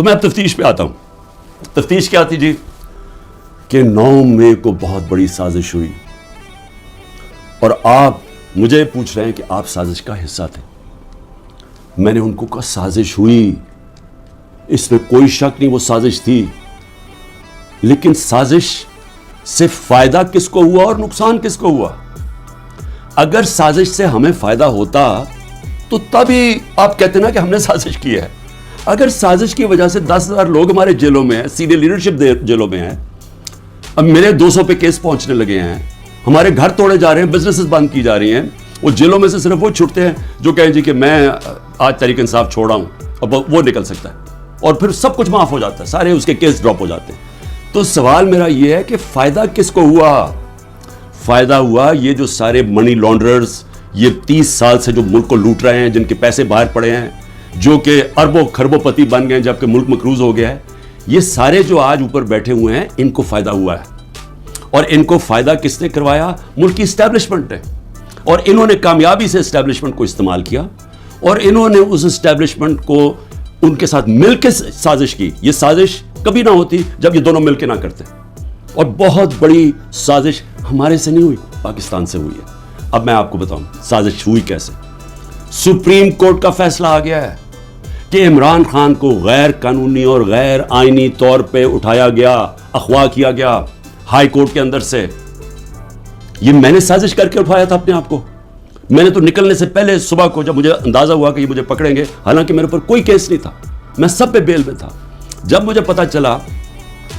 تو میں اب تفتیش پہ آتا ہوں. تفتیش کیا تھی جی کہ 9 مئی کو بہت بڑی سازش ہوئی اور آپ مجھے پوچھ رہے ہیں کہ آپ سازش کا حصہ تھے. میں نے ان کو کہا سازش ہوئی, اس میں کوئی شک نہیں, وہ سازش تھی, لیکن سازش سے فائدہ کس کو ہوا اور نقصان کس کو ہوا؟ اگر سازش سے ہمیں فائدہ ہوتا تو تبھی آپ کہتے نا کہ ہم نے سازش کی ہے. اگر سازش کی وجہ سے 10,000 لوگ ہمارے جیلوں میں ہیں, سینئر لیڈرشپ جیلوں میں ہیں, اب میرے 200 پہ کیس پہنچنے لگے ہیں, ہمارے گھر توڑے جا رہے ہیں, بزنسز بند کی جا رہی ہیں, وہ جیلوں میں سے صرف وہ چھٹتے ہیں جو کہیں جی کہ میں آج تحریک انصاف چھوڑا ہوں, اب وہ نکل سکتا ہے, اور پھر سب کچھ معاف ہو جاتا ہے, سارے اس کے کیس ڈراپ ہو جاتے ہیں. تو سوال میرا یہ ہے کہ فائدہ کس کو ہوا؟ فائدہ ہوا یہ جو سارے منی لانڈررز یہ 30 سال سے جو ملک کو لوٹ رہے ہیں, جن کے پیسے باہر پڑے ہیں, جو کہ اربوں خربوں پتی بن گئے جبکہ ملک مقروض ہو گیا ہے. یہ سارے جو آج اوپر بیٹھے ہوئے ہیں ان کو فائدہ ہوا ہے, اور ان کو فائدہ کس نے کروایا؟ ملک کی اسٹیبلشمنٹ ہے, اور انہوں نے کامیابی سے اسٹیبلشمنٹ کو استعمال کیا, اور انہوں نے اس اسٹیبلشمنٹ کو ان کے ساتھ مل کے سازش کی. یہ سازش کبھی نہ ہوتی جب یہ دونوں مل کے نہ کرتے, اور بہت بڑی سازش ہمارے سے نہیں ہوئی, پاکستان سے ہوئی ہے. اب میں آپ کو بتاؤں سازش ہوئی کیسے. سپریم کورٹ کا فیصلہ آ گیا ہے کہ عمران خان کو غیر قانونی اور غیر آئینی طور پہ اٹھایا گیا, اغوا کیا گیا ہائی کورٹ کے اندر سے. یہ میں نے سازش کر کے اٹھایا تھا اپنے آپ کو. میں نے تو نکلنے سے پہلے صبح کو جب مجھے اندازہ ہوا کہ یہ مجھے پکڑیں گے, حالانکہ میرے اوپر کوئی کیس نہیں تھا, میں سب پہ بیل میں تھا, جب مجھے پتا چلا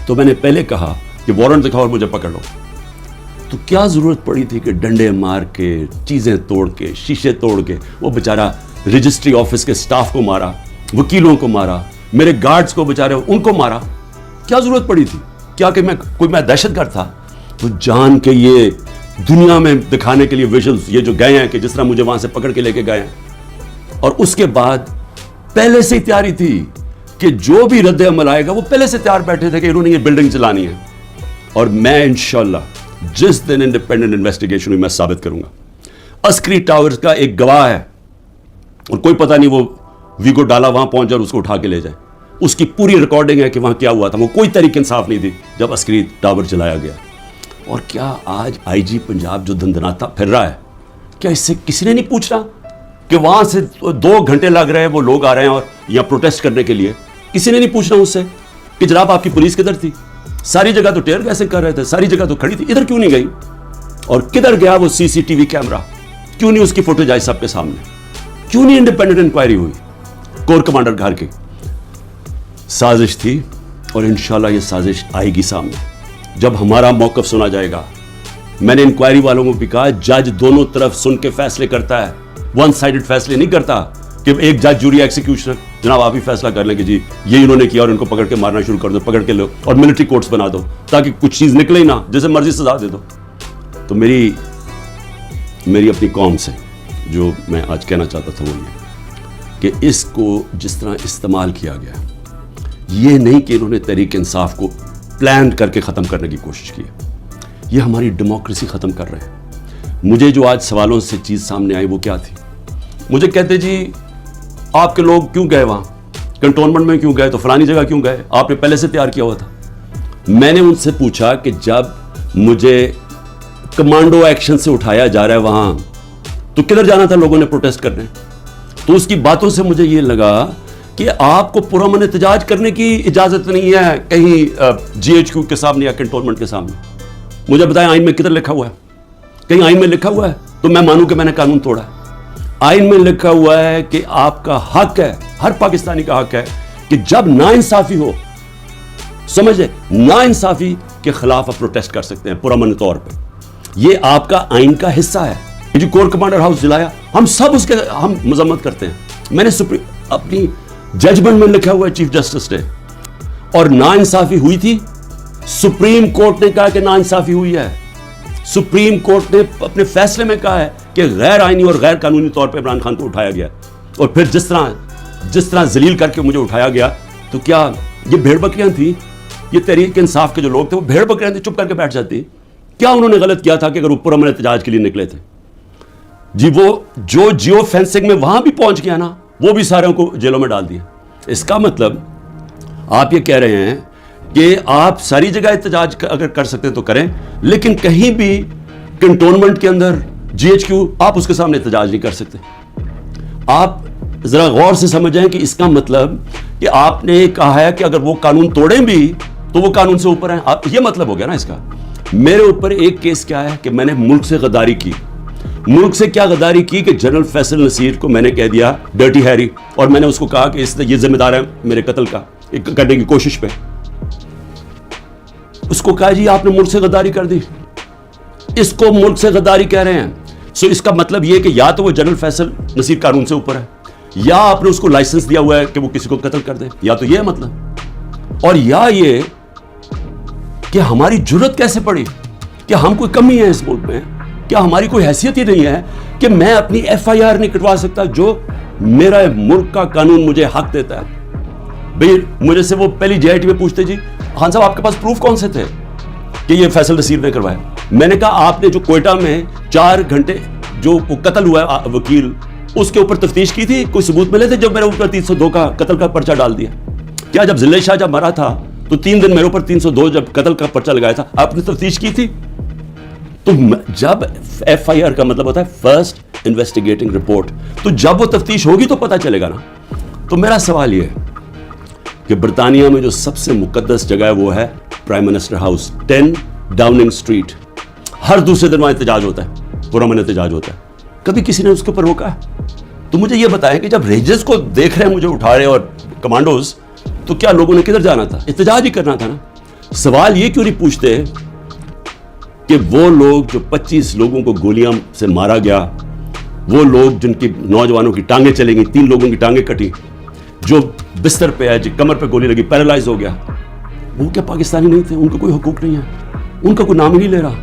تو میں نے پہلے کہا کہ وارنٹ دکھاؤ اور مجھے پکڑ لو. تو کیا ضرورت پڑی تھی کہ ڈنڈے مار کے, چیزیں توڑ کے, شیشے توڑ کے, وہ بیچارہ رجسٹری آفس کے سٹاف کو مارا, وکیلوں کو مارا, میرے گارڈز کو بیچارے ان کو مارا. کیا ضرورت پڑی تھی؟ کیا کہ میں دہشت گرد تھا؟ تو جان کے یہ دنیا میں دکھانے کے لیے ویژنز یہ جو گئے ہیں کہ جس طرح مجھے وہاں سے پکڑ کے لے کے گئے ہیں, اور اس کے بعد پہلے سے ہی تیاری تھی کہ جو بھی رد عمل آئے گا وہ پہلے سے تیار بیٹھے تھے کہ انہوں نے یہ بلڈنگ چلانی ہے. اور میں انشاءاللہ جس دن انڈیپینڈنٹ انویسٹیگیشن ہوئی میں ثابت کروں گا. عسکری ٹاورز کا ایک گواہ ہے, اور کوئی پتہ نہیں وہ ویگو ڈالا وہاں پہنچ جائے اور اس کو اٹھا کے لے جائے, اس کی پوری ریکارڈنگ ہے کہ وہاں کیا ہوا تھا. وہ کوئی تحریک انصاف نہیں تھی جب عسکری ٹاور جلایا گیا. اور کیا آج آئی جی پنجاب جو دندناتا پھر رہا ہے, کیا اس سے کسی نے نہیں پوچھنا کہ وہاں سے 2 گھنٹے لگ رہے ہیں, وہ لوگ آ رہے ہیں اور یہاں پروٹیسٹ کرنے کے لیے, کسی نے نہیں پوچھنا اس سے کہ جناب آپ کی پولیس کدھر تھی؟ ساری جگہ تو ٹیئر گیسنگ کر رہے تھے, ساری جگہ تو کھڑی تھی, ادھر کیوں نہیں گئی؟ اور کدھر گیا وہ سی سی ٹی وی کیمرہ؟ کیوں نہیں اس کی فوٹیج آئی سب کے سامنے؟ کیوں نہیں انڈیپینڈنٹ انکوائری ہوئی؟ کور کمانڈر گھر کی سازش تھی, اور انشاءاللہ یہ سازش آئے گی سامنے جب ہمارا موقف سنا جائے گا. میں نے انکوائری والوں کو بھی کہا جج دونوں طرف سن کے فیصلے کرتا ہے, ون سائیڈڈ فیصلے نہیں کرتا کہ ایک جج جوری ایکسیکیوشنر جناب آپ ہی فیصلہ کر لیں کہ جی یہ انہوں نے کیا اور ان کو پکڑ کے مارنا شروع کر دو, پکڑ کے لو اور ملٹری کورٹس بنا دو تاکہ کچھ چیز نکلے ہی نہ, جیسے مرضی سزا دے دو. تو میری اپنی قوم سے جو میں آج کہنا چاہتا تھا وہ یہ کہ اس کو جس طرح استعمال کیا گیا, یہ نہیں کہ انہوں نے تحریک انصاف کو پلان کر کے ختم کرنے کی کوشش کی, یہ ہماری ڈیموکریسی ختم کر رہے ہیں. مجھے جو آج سوالوں سے چیز سامنے آئی وہ کیا تھی؟ مجھے کہتے جی آپ کے لوگ کیوں گئے وہاں, کنٹونمنٹ میں کیوں گئے, تو فلانی جگہ کیوں گئے, آپ نے پہلے سے تیار کیا ہوا تھا. میں نے ان سے پوچھا کہ جب مجھے کمانڈو ایکشن سے اٹھایا جا رہا ہے وہاں تو کدھر جانا تھا لوگوں نے پروٹیسٹ کرنے؟ تو اس کی باتوں سے مجھے یہ لگا کہ آپ کو پرامن احتجاج کرنے کی اجازت نہیں ہے کہیں جی ایچ کیو کے سامنے یا کنٹونمنٹ کے سامنے. مجھے بتائیں آئین میں کدھر لکھا ہوا ہے؟ کہیں آئین میں لکھا ہوا ہے تو میں مانوں کہ میں نے قانون توڑا ہے. آئین میں لکھا ہوا ہے کہ آپ کا حق ہے, ہر پاکستانی کا حق ہے کہ جب ناانصافی ہو, سمجھے, ناانصافی کے خلاف آپ پروٹیسٹ کر سکتے ہیں پرامن طور پہ. یہ آپ کا آئین کا حصہ ہے. جو کور کمانڈر ہاؤس جلایا ہم سب اس کے ہم مذمت کرتے ہیں. میں نے اپنی ججمنٹ میں لکھا ہوا ہے چیف جسٹس نے, اور ناانصافی ہوئی تھی. سپریم کورٹ نے کہا کہ ناانصافی ہوئی ہے. سپریم کورٹ نے اپنے فیصلے میں کہا ہے کہ غیر آئینی اور غیر قانونی طور پہ عمران خان کو اٹھایا گیا, اور پھر جس طرح ذلیل کر کے مجھے اٹھایا گیا, تو کیا یہ بھیڑ بکریاں تھیں؟ یہ تحریک انصاف کے جو لوگ تھے وہ بھیڑ بکریاں تھیں, چپ کر کے بیٹھ جاتی. کیا انہوں نے غلط کیا تھا کہ اگر وہ پرامن احتجاج کے لیے نکلے تھے؟ جی وہ جو جیو فینسنگ میں وہاں بھی پہنچ گیا نا, وہ بھی ساروں کو جیلوں میں ڈال دیا. اس کا مطلب آپ یہ کہہ رہے ہیں کہ آپ ساری جگہ احتجاج اگر کر سکتے تو کریں, لیکن کہیں بھی کنٹونمنٹ کے اندر GHQ آپ اس کے سامنے احتجاج نہیں کر سکتے. آپ ذرا غور سے سمجھیں کہ اس کا مطلب کہ آپ نے کہا ہے کہ اگر وہ قانون توڑیں بھی تو وہ قانون سے اوپر ہیں. یہ مطلب ہو گیا نا اس کا. میرے اوپر ایک کیس کیا ہے کہ میں نے ملک سے غداری کی. ملک سے کیا غداری کی کہ جنرل فیصل نصیر کو میں نے کہہ دیا ڈرٹی ہیری, اور میں نے اس کو کہا کہ یہ ذمہ دار ہے میرے قتل کا کرنے کی کوشش پہ. اس کو کہا جی آپ نے ملک سے غداری کر دی. اس کو ملک سے غداری کہہ رہے ہیں. سو اس کا مطلب یہ کہ یا تو وہ جنرل فیصل نصیر قانون سے اوپر ہے, یا آپ نے اس کو لائسنس دیا ہوا ہے کہ وہ کسی کو قتل کر دے, یا تو یہ مطلب. اور یا یہ کہ ہماری جرت کیسے پڑی, کہ ہم کوئی کمی ہے اس ملک میں, کیا ہماری کوئی حیثیت ہی نہیں ہے کہ میں اپنی FIR نہیں کٹوا سکتا جو میرا ملک کا قانون مجھے حق دیتا ہے. بھئی مجھے سے وہ پہلی JIT میں پوچھتے جی خان صاحب آپ کے پاس پروف کون سے تھے کہ یہ فیصل نصیر نے کروایا. میں نے کہا آپ نے جو کوئٹہ میں 4 گھنٹے جو قتل ہوا ہے وکیل, اس کے اوپر تفتیش کی تھی, کوئی ثبوت ملے تھے جب میرے اوپر 302 کا قتل کا پرچہ ڈال دیا. کیا جب ضلع شاہ جب مرا تھا تو 3 دن میرے اوپر 302 جب قتل کا پرچہ لگایا تھا, آپ نے تفتیش کی تھی؟ تو جب FIR کا مطلب ہوتا ہے فرسٹ انویسٹیگیٹنگ رپورٹ, تو جب وہ تفتیش ہوگی تو پتہ چلے گا نا. تو میرا سوال یہ ہے کہ برطانیہ میں جو سب سے مقدس جگہ ہے وہ ہے prime minister house, 10 Downing Street. ہر دوسرے دن وہاں احتجاج ہوتا ہے, پرامن احتجاج ہوتا ہے. کبھی کسی نے اس کے اوپر روکا ہے؟ تو مجھے یہ بتائیں کہ جب ریجز کو دیکھ رہے ہیں مجھے اٹھا رہے اور کمانڈوز, تو کیا لوگوں نے کدھر جانا تھا؟ احتجاج ہی کرنا تھا نا. سوال یہ کیوں نہیں پوچھتے کہ وہ لوگ جو 25 لوگوں کو گولیاں سے مارا گیا, وہ لوگ جن کی نوجوانوں کی ٹانگیں چلیں گئی, 3 لوگوں کی ٹانگیں کٹی, جو بستر پہ ہے, جو کمر پہ گولی لگی, پیرالائز ہو گیا, وہ کیا پاکستانی نہیں تھے؟ ان کو کوئی حقوق نہیں ہے, ان کا کوئی نام ہی نہیں لے رہا.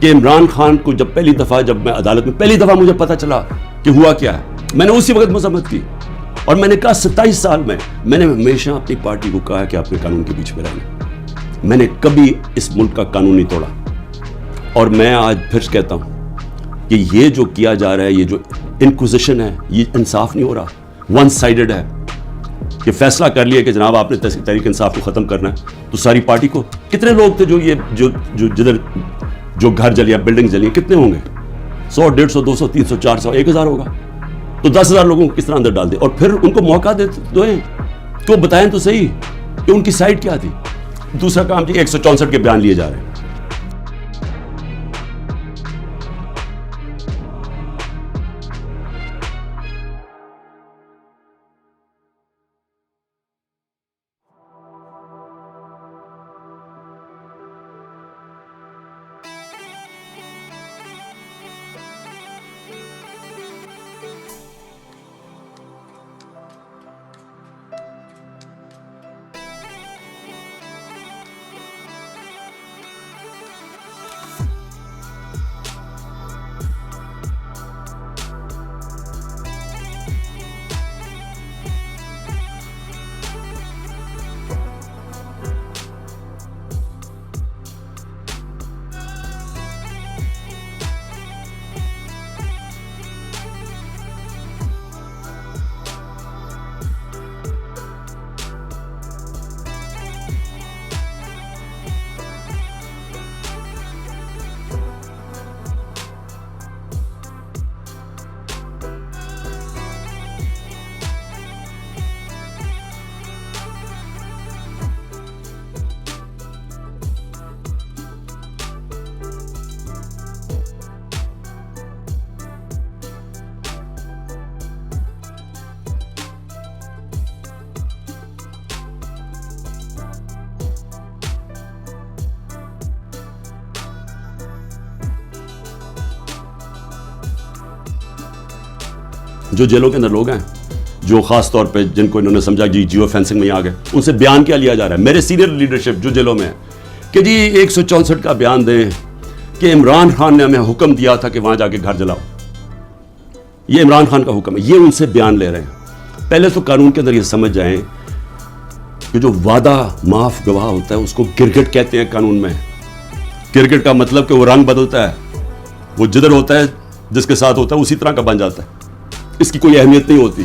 کہ عمران خان کو جب پہلی دفعہ جب میں عدالت میں پہلی دفعہ مجھے پتا چلا کہ ہوا کیا ہے, میں نے اسی وقت مذمت کی, اور میں نے کہا 27 سال میں نے ہمیشہ اپنی پارٹی کو کہا کہ آپ نے قانون کے بیچ میں رہنا. میں نے کبھی اس ملک کا قانون نہیں توڑا, اور میں آج پھر کہتا ہوں کہ یہ جو کیا جا رہا ہے, یہ جو انکوزیشن ہے, یہ انصاف نہیں ہو رہا, ون سائیڈڈ ہے. کہ فیصلہ کر لیا کہ جناب آپ نے تحریک انصاف کو ختم کرنا ہے, تو ساری پارٹی کو, کتنے لوگ تھے جو یہ جدھر جو گھر جلیا, بلڈنگ جلی, کتنے ہوں گے؟ 100, 150, 200, 300, 400, 1000 ہوگا. تو 10,000 لوگوں کو کس طرح اندر ڈال دے, اور پھر ان کو موقع دیں تو بتائیں تو صحیح کہ ان کی سائڈ کیا تھی. دوسرا کام جی 164 کے بیان لیے جا رہے ہیں. جو جیلوں کے اندر لوگ ہیں, جو خاص طور پہ جن کو انہوں نے سمجھا جی جیو فینسنگ میں آ گئے, ان سے بیان کیا لیا جا رہا ہے. میرے سینئر لیڈرشپ جو جیلوں میں ہے کہ جی 164 کا بیان دیں کہ عمران خان نے ہمیں حکم دیا تھا کہ وہاں جا کے گھر جلاؤ, یہ عمران خان کا حکم ہے, یہ ان سے بیان لے رہے ہیں. پہلے تو قانون کے اندر یہ سمجھ جائیں کہ جو وعدہ معاف گواہ ہوتا ہے اس کو گرگٹ کہتے ہیں قانون میں. گرگٹ کا مطلب کہ وہ رنگ بدلتا ہے, وہ جدھر ہوتا ہے جس کے ساتھ ہوتا ہے اسی طرح کا بن جاتا ہے, اس کی کوئی اہمیت نہیں ہوتی.